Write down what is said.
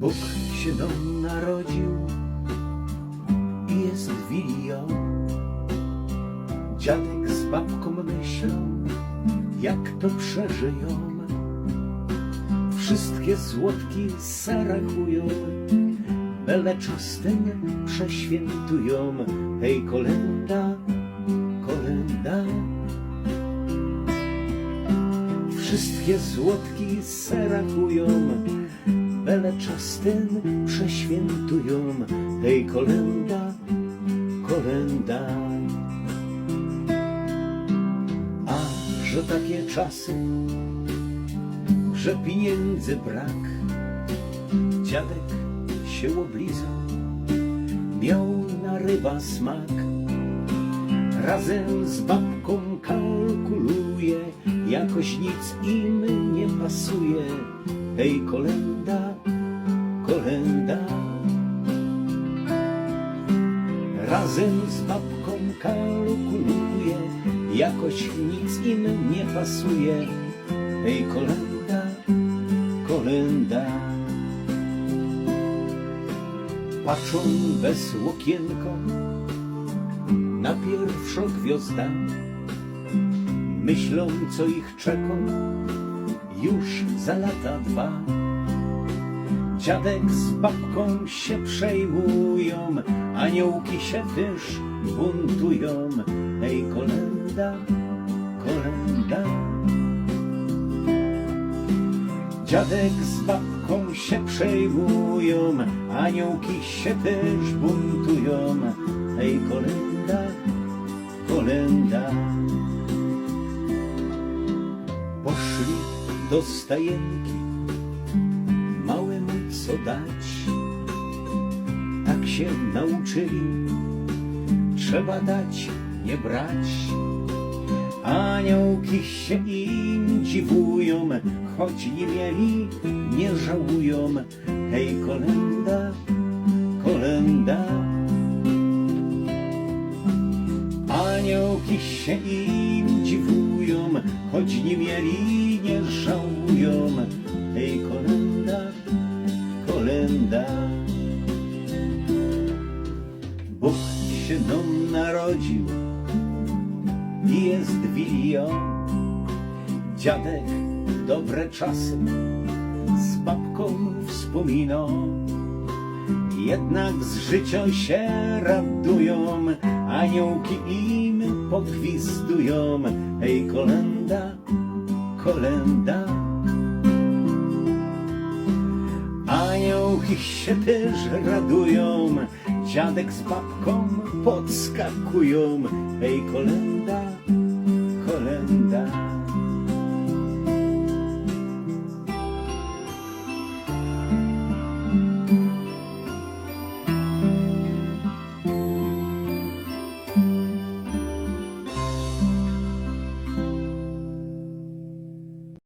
Bóg się nam narodził i jest wilią. Dziadek z babką myślą, jak to przeżyją. Wszystkie słodki zarachują, byle czostek przeświętują. Hej, kolenda, kolenda. Wszystkie słodki zarachują, byle czostek przeświętują. Hej, kolenda, kolenda. A że takie czasy, że pieniędzy brak, dziadek się oblizał, miał na ryba smak. Razem z babką kalkuluje, jakoś nic im nie pasuje. Hej, kolenda, kolenda. Razem z babką kalkuluje, jakoś nic im nie pasuje. Hej, kolenda, kolenda. Patrzą bez łokienko na pierwszą gwiazdę, myślą, co ich czeka już za lata 2. Dziadek z babką się przejmują, aniołki się też buntują. Hej, kolenda, kolenda. Dziadek z babką się przejmują, aniołki się też buntują. Hej, kolenda, kolenda. Poszli do stajenki, małemu co dać. Tak się nauczyli, trzeba dać, nie brać. Aniołki się im dziwują, choć nie mieli, nie żałują. Hej, kolenda, kolenda. Aniołki się im dziwują, choć nie mieli, nie żałują. Hej, kolenda, kolenda. Bóg się nam narodził i jest wilią. Dziadek dobre czasy z babką wspominą. Jednak z życia się radują, aniołki im pogwizdują. Hej, kolenda, kolenda. Aniołki się też radują, dziadek z babką podskakują. Hej, kolenda, kolenda.